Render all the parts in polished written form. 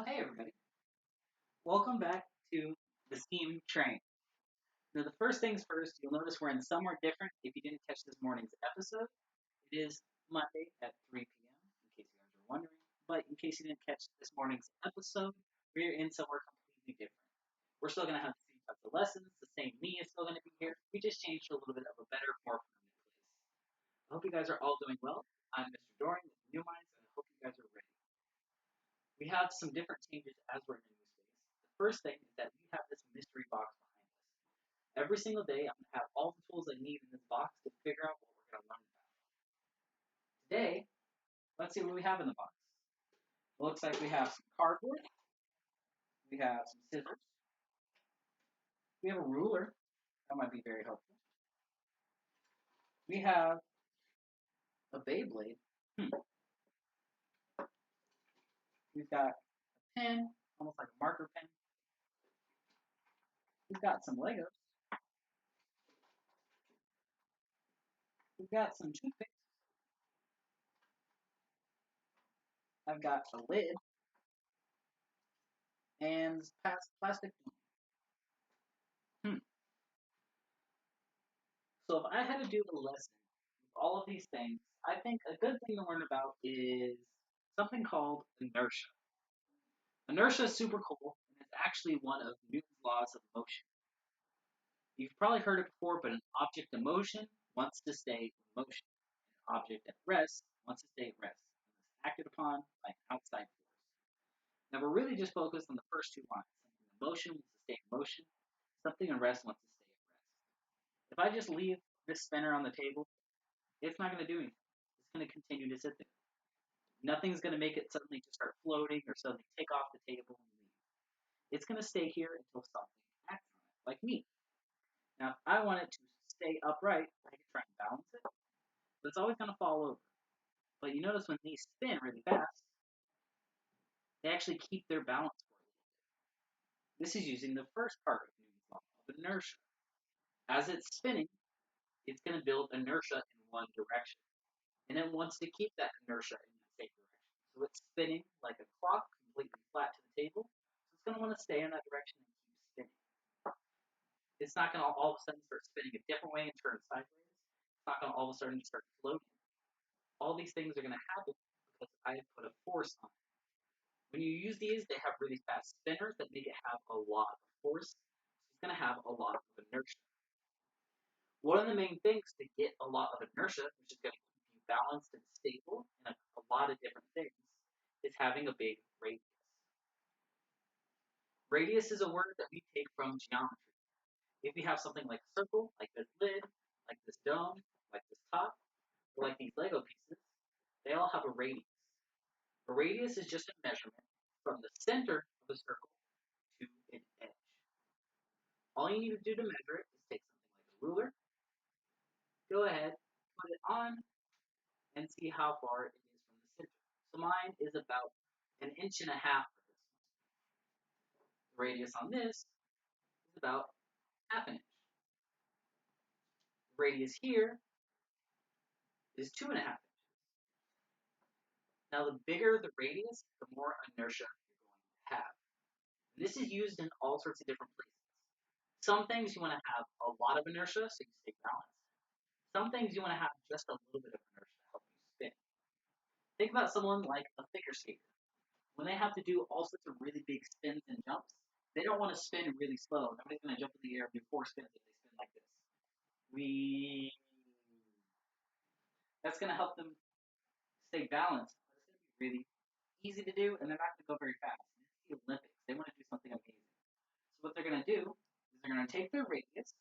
Hey everybody, welcome back to the Steam Train. Now, the first things first, you'll notice we're in somewhere different if you didn't catch this morning's episode. It is Monday at 3 p.m., in case you guys are wondering. But in case you didn't catch this morning's episode, we're in somewhere completely different. We're still going to have the same types of lessons, the same me is still going to be here. We just changed to a little bit of a better, more permanent place. I hope you guys are all doing well. I'm Mr. Dorian with New Minds, and I hope you guys are ready. We have some different changes as we're in a new space. The first thing is that we have this mystery box behind us. Every single day, I'm going to have all the tools I need in this box to figure out what we're going to learn about. Today, let's see what we have in the box. It looks like we have some cardboard, we have some scissors, we have a ruler. That might be very helpful. We have a Beyblade. We've got a pen, almost like a marker pen. We've got some Legos. We've got some toothpicks. I've got a lid and plastic. Hmm. So if I had to do a lesson with all of these things, I think a good thing to learn about is something called inertia. Inertia is super cool, and it's actually one of Newton's laws of motion. You've probably heard it before, but an object in motion wants to stay in motion. An object at rest wants to stay at rest, unless acted upon by an outside force. Now we're really just focused on the first two lines. Something in motion wants to stay in motion. Something in rest wants to stay at rest. If I just leave this spinner on the table, it's not going to do anything. It's going to continue to sit there. Nothing's going to make it suddenly just start floating or suddenly take off the table and leave. It's going to stay here until something acts on it, like me. Now, if I want it to stay upright, I can try and balance it, but it's always going to fall over. But you notice when these spin really fast, they actually keep their balance for a little bit. This is using the first part of Newton's law of inertia. As it's spinning, it's going to build inertia in one direction, and it wants to keep that inertia in that same direction. So it's spinning like a clock, completely flat to the table. So it's going to want to stay in that direction and keep spinning. It's not going to all of a sudden start spinning a different way and turn sideways. It's not going to all of a sudden start floating. All these things are going to happen because I put a force on it. When you use these, they have really fast spinners that make it have a lot of force. So it's going to have a lot of inertia. One of the main things to get a lot of inertia, which is going to keep you balanced and stable in a lot of different things, is having a big radius. Radius is a word that we take from geometry. If you have something like a circle, like this lid, like this dome, like this top, or like these Lego pieces, they all have a radius. A radius is just a measurement from the center of a circle to an edge. All you need to do to measure it is take something like a ruler, go ahead, put it on, and see how far it is from the center. So mine is about an inch and a half for this one. The radius on this is about half an inch. The radius here is 2.5 inches. Now, the bigger the radius, the more inertia you're going to have. And this is used in all sorts of different places. Some things you want to have a lot of inertia so you stay balanced. Some things you want to have just a little bit of inertia to help you spin. Think about someone like a figure skater. When they have to do all sorts of really big spins and jumps, they don't want to spin really slow. Nobody's going to jump in the air and do 4 spins if they spin like this. We That's going to help them stay balanced, but it's going to be really easy to do, and they're not going to go very fast. It's the Olympics. They want to do something amazing. So what they're going to do is they're going to take their radius,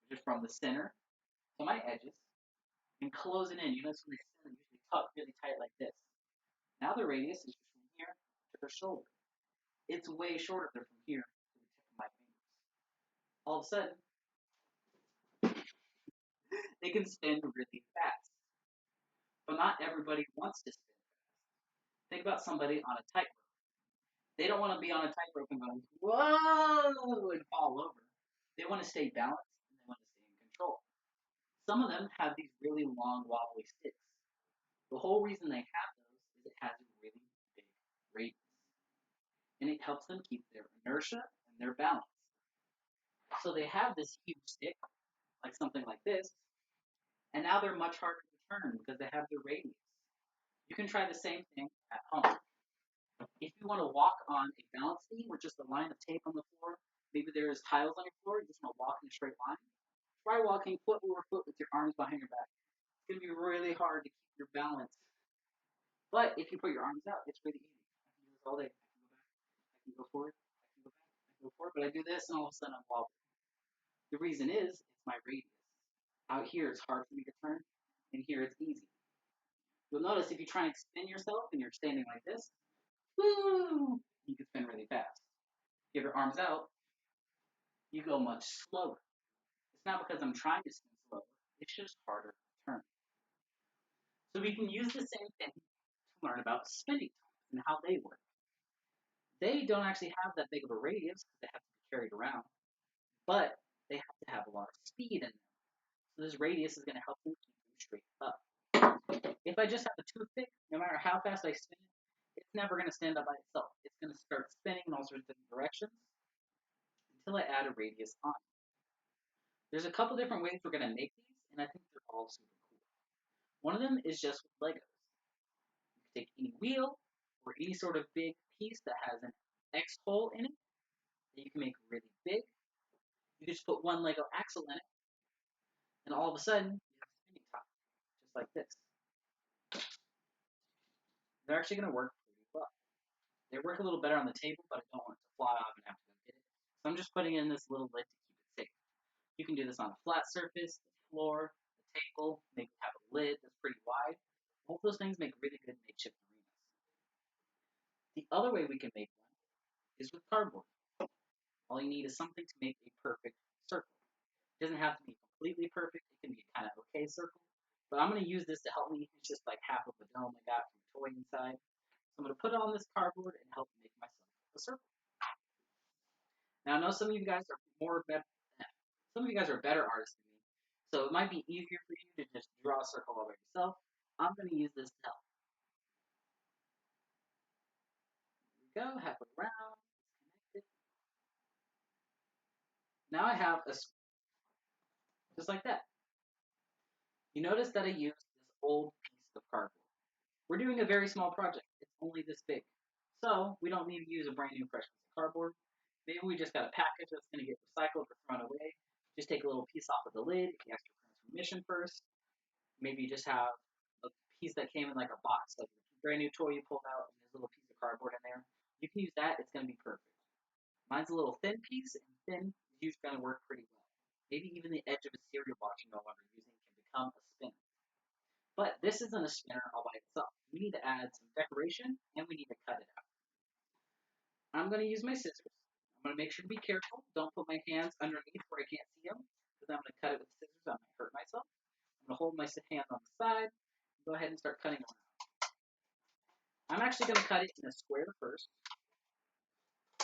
which is from the center to my edges, and close it in. You notice when they spin, they usually tuck really tight like this. Now the radius is just from here to their shoulder. It's way shorter than from here to the tip of my fingers. All of a sudden, they can spin really fast. But not everybody wants to spin fast. Think about somebody on a tightrope. They don't want to be on a tightrope and go, whoa, and fall over. They want to stay balanced and they want to stay in control. Some of them have these really long, wobbly sticks. The whole reason they have those is it has a really big radius. and it helps them keep their inertia and their balance. So they have this huge stick, like something like this, and now they're much harder to turn because they have their radius. You can try the same thing at home. If you want to walk on a balance beam with just a line of tape on the floor, maybe there's tiles on your floor, you just want to walk in a straight line, try walking foot over foot with your arms behind your back. It's going to be really hard to keep your balance. But if you put your arms out, it's really easy. I can do this all day. I can go back, I can go forward, I can go back, I can go forward, but I do this and all of a sudden I'm wobbling. The reason is it's my radius. Out here it's hard for me to turn, and here it's easy. You'll notice if you try and spin yourself and you're standing like this, woo, you can spin really fast. Give your arms out, you go much slower. It's not because I'm trying to spin slower, it's just harder to turn. So we can use the same thing to learn about spinning tones and how they work. They don't actually have that big of a radius because they have to be carried around, but they have to have a lot of speed in them. So this radius is going to help them keep them straight up. If I just have a toothpick, no matter how fast I spin it, it's never going to stand up by itself. It's going to start spinning in all sorts of different directions until I add a radius on. There's a couple different ways we're going to make these, and I think they're all super cool. One of them is just with Legos. You can take any wheel or any sort of big piece that has an X hole in it that you can make really big. You just put one Lego axle in it, and all of a sudden you have a spinning top, just like this. They're actually going to work pretty well. They work a little better on the table, but I don't want it to fly off and have to go get it. So I'm just putting it in this little lid to keep it safe. You can do this on a flat surface, the floor, the table, maybe have a lid that's pretty wide. Both those things make really good makeshift arenas. The other way we can make one is with cardboard. All you need is something to make a perfect circle. It doesn't have to be completely perfect. It can be a kind of okay circle. But I'm going to use this to help me. It's just like half of a dome I got from a toy inside. So I'm going to put it on this cardboard and help make myself a circle. Now I know some of you guys are some of you guys are better artists than me, so it might be easier for you to just draw a circle all by yourself. I'm going to use this to help. Here we go, halfway around, it's connected. Now I have a just like that. You notice that I used this old piece of cardboard. We're doing a very small project. It's only this big. So we don't need to use a brand new fresh piece of cardboard. Maybe we just got a package that's going to get recycled or thrown away. Just take a little piece off of the lid if you ask your parents' permission first. Maybe you just have a piece that came in like a box, like a brand new toy you pulled out and there's a little piece of cardboard in there. You can use that. It's going to be perfect. Mine's a little thin piece, and thin is usually going to work pretty well. Maybe even the edge of a cereal box you're no longer using can become a spinner. But this isn't a spinner all by itself. We need to add some decoration, and we need to cut it out. I'm going to use my scissors. I'm going to make sure to be careful. Don't put my hands underneath where I can't see them, because I'm going to cut it with scissors. I might hurt myself. I'm going to hold my hand on the side. Go ahead and start cutting around. I'm actually going to cut it in a square first,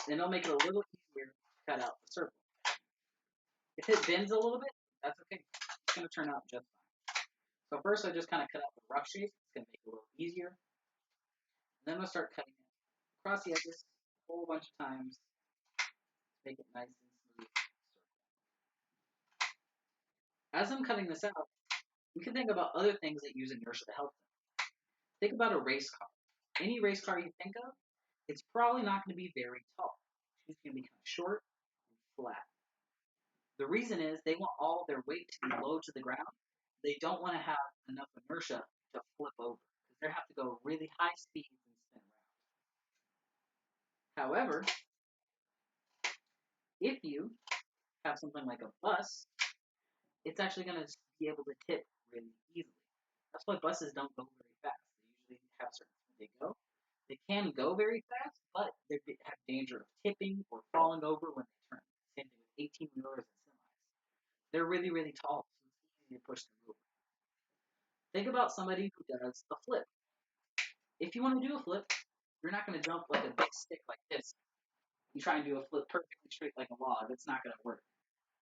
and it'll make it a little easier to cut out the circle. If it bends a little bit, that's okay. It's going to turn out just fine. So first I just kind of cut out the rough shapes. It's going to make it a little easier. And then I'll start cutting it across the edges a whole bunch of times to make it nice and smooth. As I'm cutting this out, we can think about other things that use inertia to help them. Think about a race car. Any race car you think of, it's probably not going to be very tall. It's going to be kind of short and flat. The reason is they want all their weight to be low to the ground. They don't want to have enough inertia to flip over because they have to go really high speeds and spin around. However, if you have something like a bus, it's actually going to be able to tip really easily. That's why buses don't go very fast. They usually have certain speed they go. They can go very fast, but they have danger of tipping or falling over when they turn. Same thing with 18-wheelers and semis. They're really, really tall, so it's easy to push them over. Think about somebody who does a flip. If you want to do a flip, you're not going to jump like a big stick like this. You try and do a flip perfectly straight like a log. It's not going to work.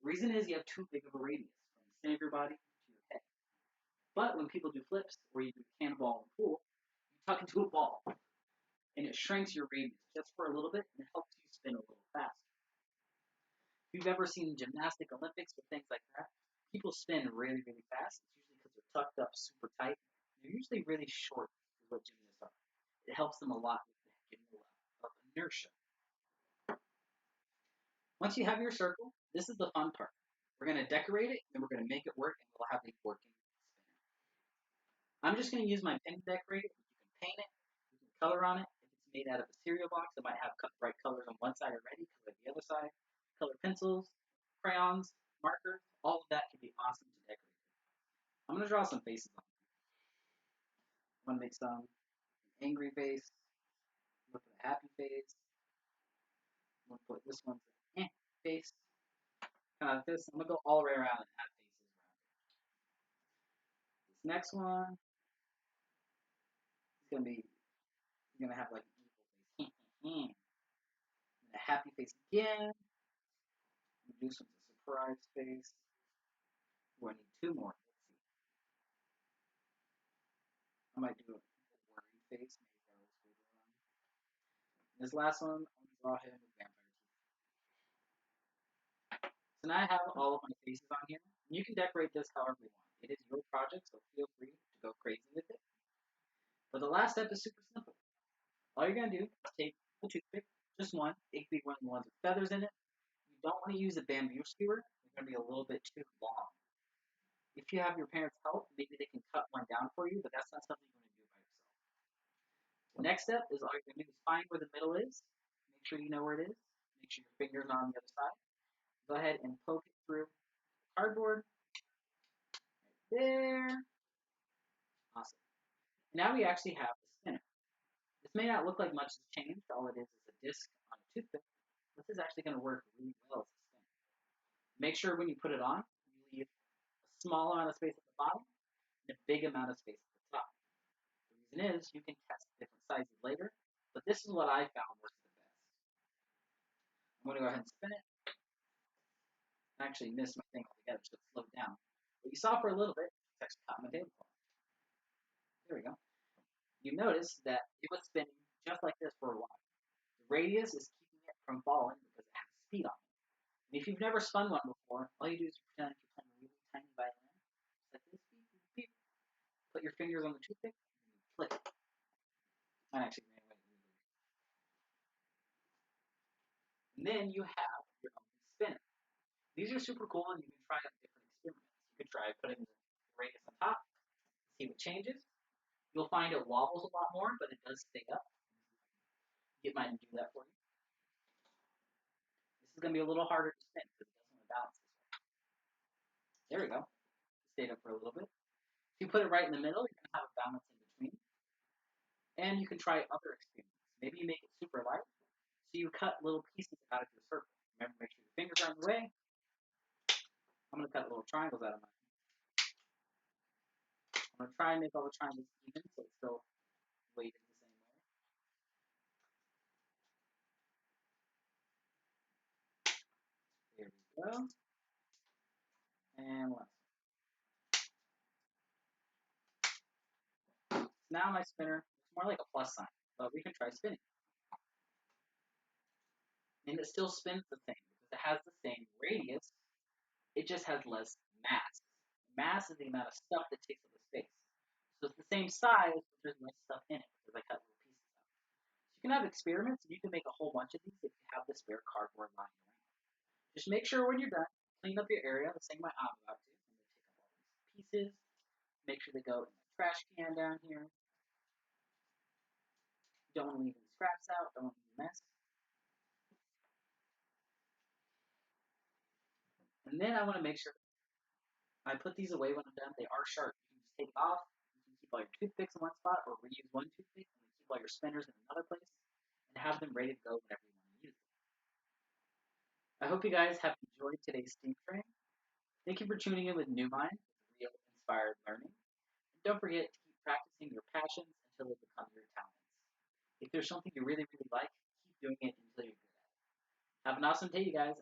The reason is you have too big of a radius from the center of your body to your head. But when people do flips or you do a cannonball in the pool, you tuck into a ball. and it shrinks your radius just for a little bit and it helps you spin a little faster. If you've ever seen gymnastic Olympics or things like that, people spin really, really fast. It's usually because they're tucked up super tight. They're usually really short, is what gymnasts are. It helps them a lot with getting a lot of inertia. Once you have your circle, this is the fun part. We're going to decorate it and we're going to make it work and we'll have a working spinner. I'm just going to use my pen to decorate it. You can paint it, you can color on it. If it's made out of a cereal box, it might have bright colors on one side already, color the other side. Color pencils, crayons, markers, all of that can be awesome to decorate. I'm going to draw some faces on it. I'm going to make some angry face. I'm going to put a happy face. I'm going to put this one's an face. Kind of like this. I'm going to go all the way around and add faces around it. This next one is going to be, you're going to have like an evil face. And a happy face again. I'm going to do some surprise face. Ooh, I need two more. Let's see. I might do a worried face. Maybe that looks good around. This last one, I'm going to draw him with vampire teeth. So now I have all of my faces on here. You can decorate this however you want. It is your project, so feel free to go crazy with it. But the last step is super simple. All you're going to do is take a toothpick, just one. It could be one of the ones with feathers in it. You don't want to use a bamboo skewer. It's going to be a little bit too long. If you have your parents' help, maybe they can cut one down for you, but that's not something you want to do by yourself. The next step is all you're going to do is find where the middle is. Make sure you know where it is. Make sure your finger's on the other side. Go ahead and poke it through the cardboard. Right there. Awesome. Now we actually have the spinner. This may not look like much has changed. All it is a disc on a toothpick. This is actually going to work really well as a spinner. Make sure when you put it on, you leave a small amount of space at the bottom and a big amount of space at the top. The reason is you can test different sizes later, but this is what I found works the best. I'm going to go ahead and spin it. I actually missed my thing altogether, so it slowed down. But you saw for a little bit, it's actually caught my tablecloth. There we go. You notice that it was spinning just like this for a while. The radius is keeping it from falling because it has speed on it. And if you've never spun one before, all you do is pretend like you're playing a really tiny violin. Just like this, beep, beep, beep. Put your fingers on the toothpick, and you flick it. I actually ran away really. And then you have your own spinner. These are super cool, and you can try out different experiments. You could try putting the radius on top, see what changes. You'll find it wobbles a lot more, but it does stay up. Get mine to do that for you. This is going to be a little harder to spin because it doesn't want to balance this way. There we go. It stayed up for a little bit. If you put it right in the middle, you're going to have a balance in between. And you can try other experiments. Maybe you make it super light, so you cut little pieces out of your circle. Remember, make sure your fingers are in the way. I'm going to cut little triangles out of mine. I'm going to try and make all the triangles even so it's still weighted the same way. There we go. And last one. Now my spinner looks more like a plus sign, but we can try spinning. And it still spins the same because it has the same radius, it just has less mass. Mass is the amount of stuff that takes up the space. So it's the same size, but there's less stuff in it because I cut little pieces out. So you can have experiments, and you can make a whole bunch of these if you have the spare cardboard lying around. Just make sure when you're done, clean up your area the same way I'm about to. I'm going to take up all these pieces, make sure they go in the trash can down here. Don't want to leave any scraps out, don't want to leave a mess. And then I want to make sure I put these away when I'm done. They are sharp. You can just take it off. You can keep all your toothpicks in one spot or reuse one toothpick and keep all your spinners in another place and have them ready to go whenever you want to use them. I hope you guys have enjoyed today's steam train. Thank you for tuning in with New Mind, real inspired learning. And don't forget to keep practicing your passions until they become your talents. If there's something you really, really like, keep doing it until you're good at it. Have an awesome day, you guys.